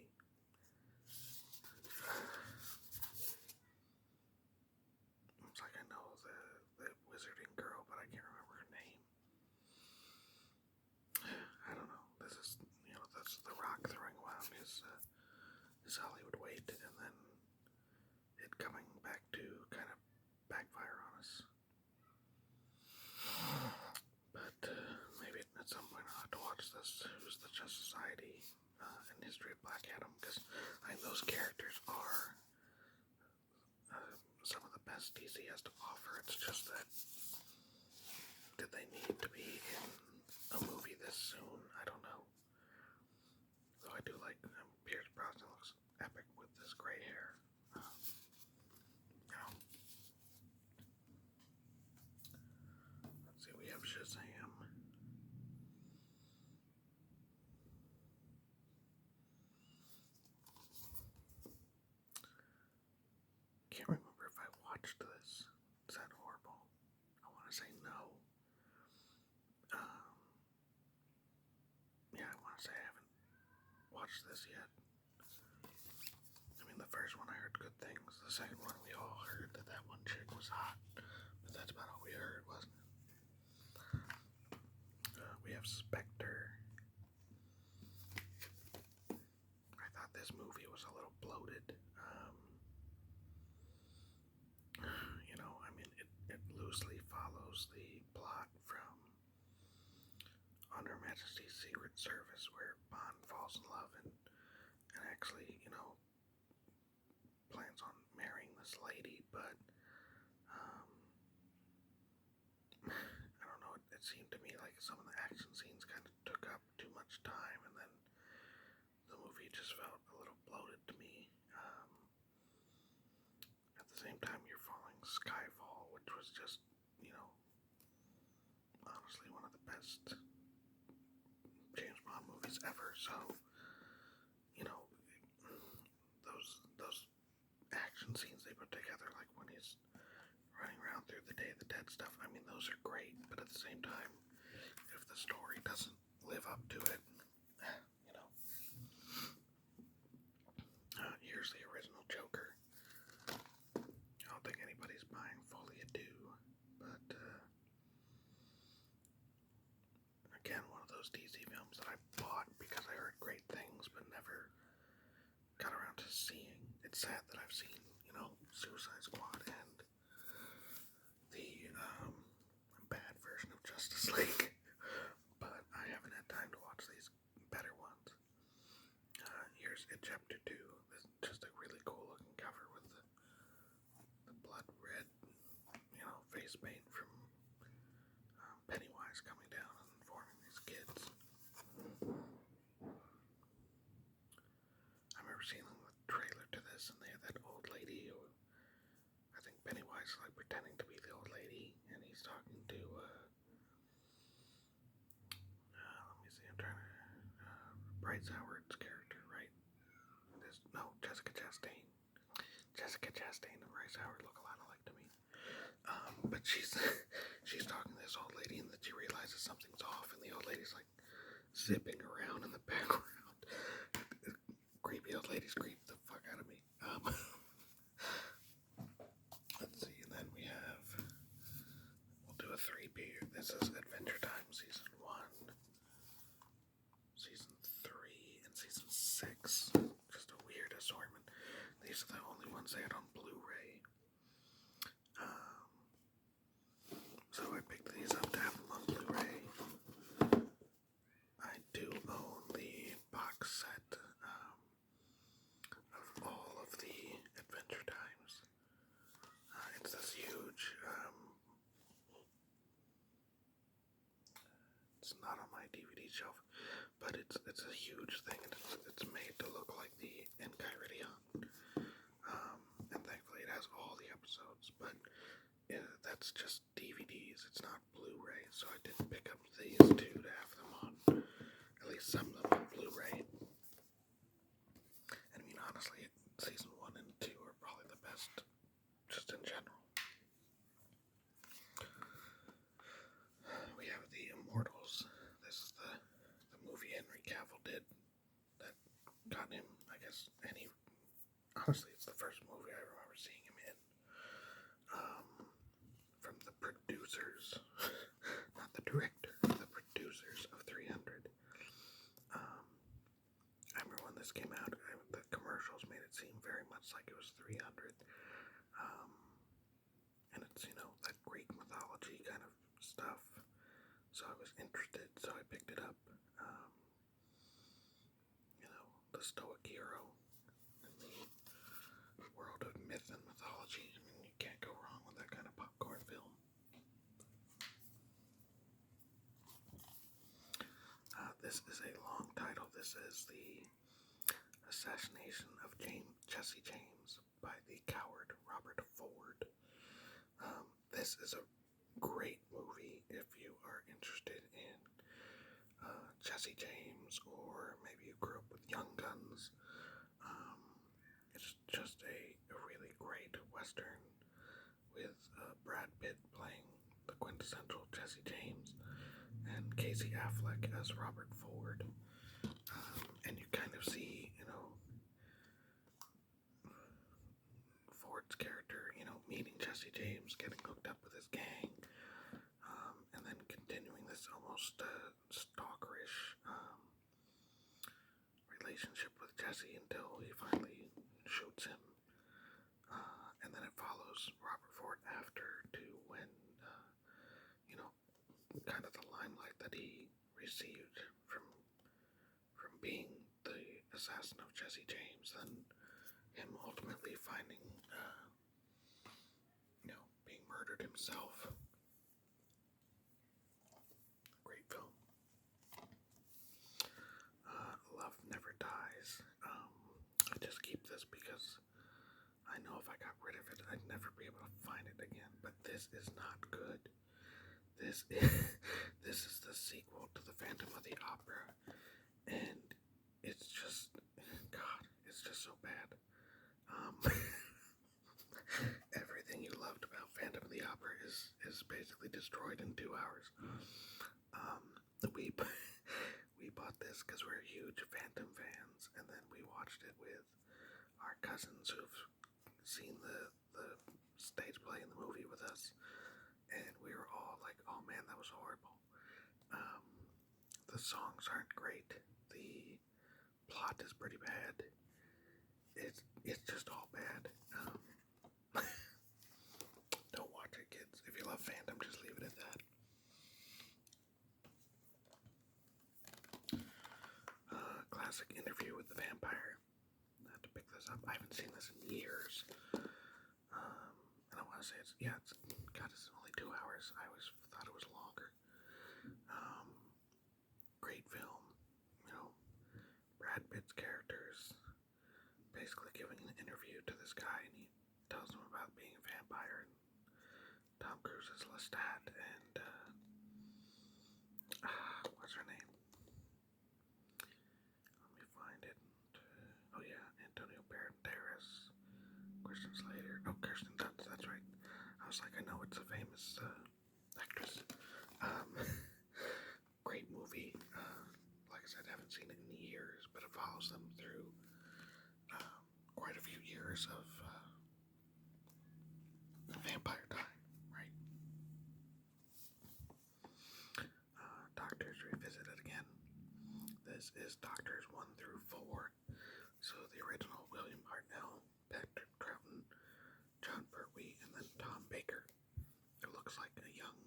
It's like I know the wizarding girl, but I can't remember her name. I don't know. This is, that's The Rock throwing around his Hollywood weight, and then it coming back to kind of backfire on us. But maybe at some point I'll have to watch this Who's the Just Society and History of Black Adam, because I think those characters are some of the best DC has to offer. It's just that, did they need to be in a movie this soon? I don't know. Though I do like Pierce Brosnan looks epic with this gray hair. Let's see, we have Shazam. Can't remember if I watched this. Is that horrible? I want to say no. Yeah, I want to say I haven't watched this yet. I mean, the first one I heard good things. The second one we all heard that one chick was hot. But that's about all we heard, wasn't it? We have Spectre. I thought this movie was a little bloated. I mean, it loosely follows the plot from On Her Majesty's Secret Service, where Bond falls in love and actually, plans on marrying this lady, but I don't know, it seemed to me like some of the action scenes kind of took up too much time, and then the movie just felt a little bloated to me. At the same time, you're following Skyfall, which was just, honestly one of the best James Bond movies ever, so, those action scenes they put together, like when he's running around through the Day of the Dead stuff, I mean, those are great, but at the same time, if the story doesn't live up to it, here's the original Joker. I don't think anybody's buying Folie à Deux, but again, one of those DC films that I bought because I heard great things but never got around to seeing. It's sad that I've seen, Suicide Squad and the bad version of Justice League, but I haven't had time to watch these better ones. Here's It Chapter 2. This is just a really cool looking cover with the blood red, face paint from Pennywise coming down and informing these kids. I remember seeing the trailer to this, and they had that old lady who, I think Pennywise is like pretending to be the old lady, and he's talking to, let me see, I'm trying to, Bryce Howard's character, right? Jessica Chastain. Jessica Chastain and Bryce Howard look a lot alike to me. But she's talking to this old lady, and then she realizes something's off, and the old lady's like zipping around in the background. Creepy old ladies creep the fuck out of me. Let's see, and then we'll do a 3-peat. This is Adventure Time Season 1, Season 3, and Season 6. Just a weird assortment. These are the only ones they had on Blu-ray. So I picked these up to have them on Blu-ray. I do own the box set of all of the Adventure Times. It's this huge, it's not on my DVD shelf, but it's a huge thing, and it's made to look like the Enchiridion. And thankfully it has all the episodes, but that's just DVDs, it's not Blu-ray, so I did pick up these two to have them on, at least some of them on Blu-ray. honestly, it's the first movie I remember seeing him in. From the producers, not the director, the producers of 300. I remember when this came out, the commercials made it seem very much like it was 300. Um, and it's, that Greek mythology kind of stuff. So I was interested, so I picked it up. The Stoic hero in the world of myth and mythology. I mean, you can't go wrong with that kind of popcorn film. This is a long title. This is The Assassination of Jesse James by the coward Robert Ford. This is a great movie if you are interested in Jesse James, or maybe you grew up with Young Guns. It's just a really great Western with Brad Pitt playing the quintessential Jesse James and Casey Affleck as Robert Ford. And you kind of see, Ford's character, meeting Jesse James, getting hooked up with his gang, and then continuing this almost stalkerish relationship with Jesse until he finally shoots him. And then it follows Robert Ford after to when, kind of the limelight that he received from being the assassin of Jesse James, and him ultimately finding, being murdered himself. Great film. Love Never Dies. I just keep this because I know if I got rid of it, I'd never be able to find it again. But this is not good. This is the sequel to The Phantom of the Opera, and it's just, God, it's just so bad. Everything you loved about Phantom of the Opera is basically destroyed in 2 hours. We bought this because we're huge Phantom fans, and then we watched it with our cousins who've seen the stage play in the movie with us, and we were all like, "Oh man, that was horrible." The songs aren't great. The plot is pretty bad. It's just all bad. Don't watch it, kids. If you love Phantom, just leave it at that. Classic Interview with the Vampire. I have to pick this up. I haven't seen this in years. And I want to say it's only 2 hours. I always thought it was longer. Great film. Brad Pitt's characters basically giving an interview to this guy, and he tells him about being a vampire, and Tom Cruise is Lestat, and what's her name? Let me find it. Oh yeah, Antonio Banderas, Christian Slater. Oh, Kirsten Dunst, that's right. I was like, I know it's a famous actress. Great movie. Like I said, I haven't seen it in years, but it follows them through quite a few years of vampire time, right? Doctors Revisited again. This is Doctors 1 through 4. So the original William Hartnell, Patrick Troughton, John Pertwee, and then Tom Baker. It looks like a young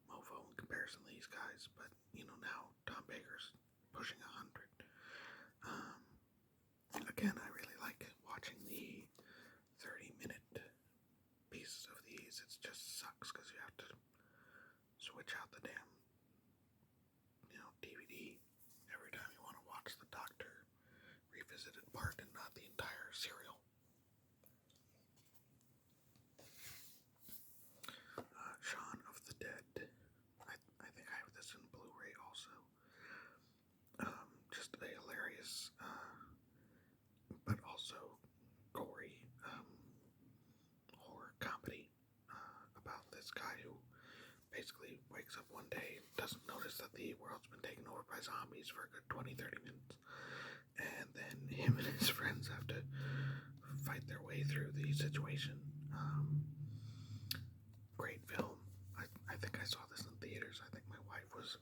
mofo in comparison to these guys, but now Tom Baker's pushing 100. Again, I really like watching the 30-minute pieces of these. It just sucks because you have to switch out the damn, DVD every time you want to watch the Doctor Revisited part and not the entire serial. Shaun of the Dead. I think I have this in Blu-ray also. Just a hilarious, but also gory horror comedy about this guy who basically wakes up one day and doesn't notice that the world's been taken over by zombies for a good 20-30 minutes. And then him and his friends have to their way through the situation. Great film. I think I saw this in theaters. I think my wife was,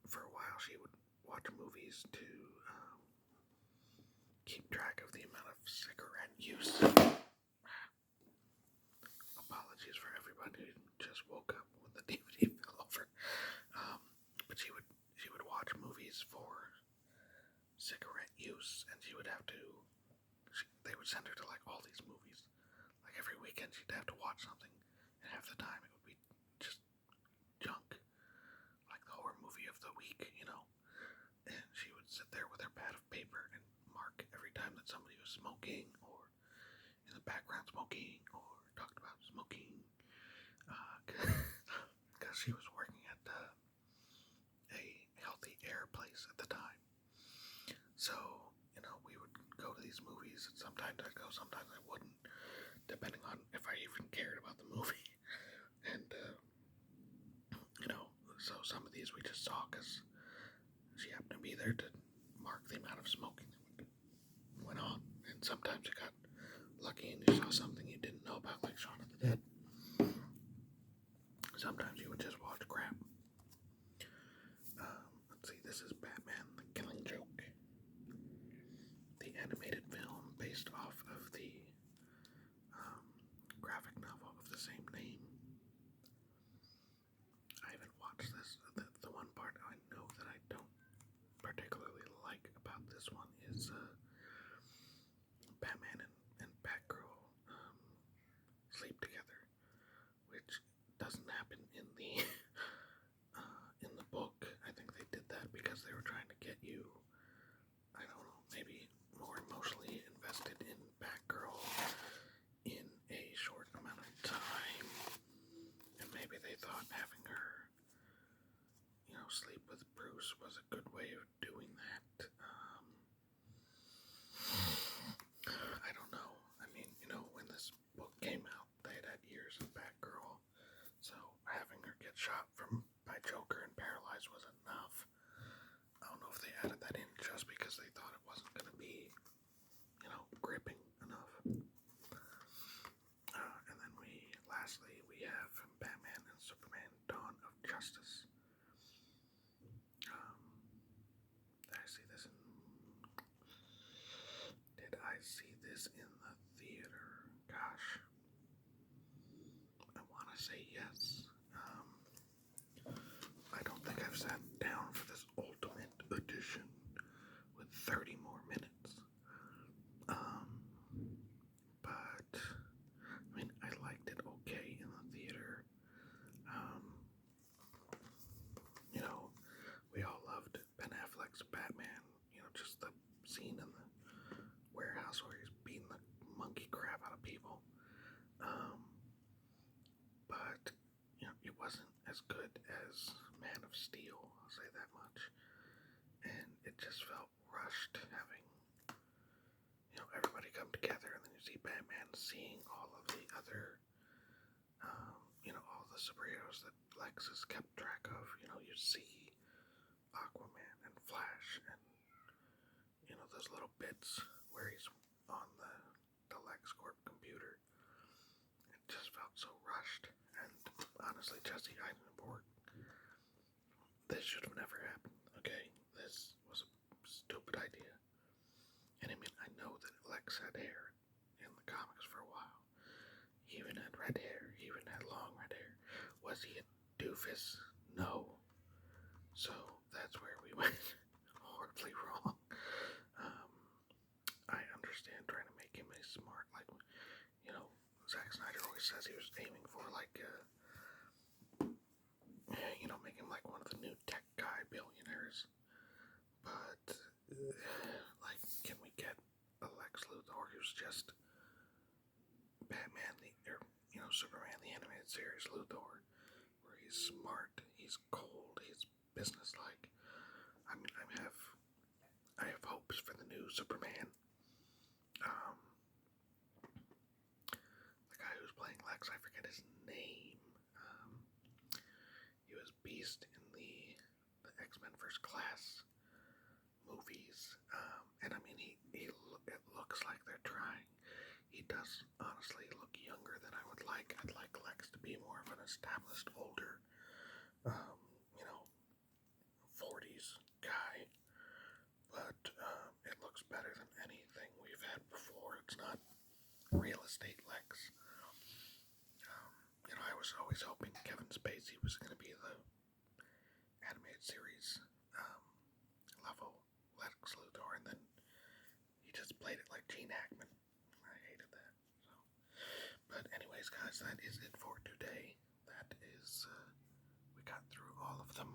for a while, she would watch movies to keep track of the amount of cigarette use. Apologies for everybody who just woke up when the DVD fell over. But she would watch movies for cigarette use, and she would have to. They would send her to like all these movies. Like every weekend, she'd have to watch something, and half the time it would be just junk, like the horror movie of the week, you know. And she would sit there with her pad of paper and mark every time that somebody was smoking, or in the background smoking, or talked about smoking, because she was working at a healthy air place at the time. So, you know, we would go to these movies, and sometimes I'd go, sometimes I wouldn't, depending on if I even cared about the movie. And, you know, so some of these we just saw because she happened to be there to mark the amount of smoking that went on. And sometimes you got lucky and you saw something you didn't know about, like Shaun of the Dead. Sometimes you would just watch crap. Let's see, this is Batman the Killing Joke, the animated film based off of the graphic novel of the same name. I haven't watched this. The one part I know that I don't particularly like about this one is Batman and Batgirl sleep together, which doesn't happen in the in the book. I think they did that because they were trying to get you, I don't know, maybe more emotionally invested in Batgirl in a short amount of time, and maybe they thought having her, you know, sleep with Bruce was a good way of doing that. I don't know. I mean, you know, when this book came out, they had years of Batgirl, so having her get shot by Joker and paralyzed was enough. I don't know if they added that in just because they thought it wasn't going to be, you know, gripping enough. And then lastly, we have Batman and Superman: Dawn of Justice. Did I see this in the theater? Gosh, I want to say yes. I don't think I've sat down for this Ultimate Edition with 30 more minutes. But I mean, I liked it okay in the theater. You know, we all loved Ben Affleck's Batman. You know, just the scene in the warehouse where he's beating the monkey crap out of people. But, you know, it wasn't as good as Man of Steel, I'll say that much. And it just felt rushed, having, you know, everybody come together, and then you see Batman seeing all of the other, you know, all the superheroes that Lex has kept track of. You know, you see Aquaman and Flash, and, you know, those little bits where he's on the LexCorp computer. It just felt so rushed, and honestly, Jesse Eisenberg, this should have never happened, okay? This was a stupid idea. And I mean, I know that Lex had hair in the comics for a while. He even had red hair. He even had long red hair. Was he a doofus? No. So that's where we went horribly wrong. I understand trying to make him a smart, like, you know, Zack Snyder always says he was aiming for, like, you know, make him like one of the new tech guy billionaires. But, like, can we get a Lex Luthor who's just Batman, you know, Superman, the animated series Luthor, where he's smart, he's cold, he's businesslike. I mean, I have hopes for the new Superman. The guy who's playing Lex, I forget his name. He was Beast in the X-Men First Class movies, and I mean, it looks like they're trying. he does honestly look younger than I would like. I'd like Lex to be more of an established, older, um, you know, 40s guy. But it looks better than anything we've had before. It's not real estate Lex. I was always hoping Kevin Spacey was going to be the animated series level Lex Luthor, and then he just played it like Gene Hackman. I hated that. So, but anyways, guys, that is it for today. That is, we got through all of the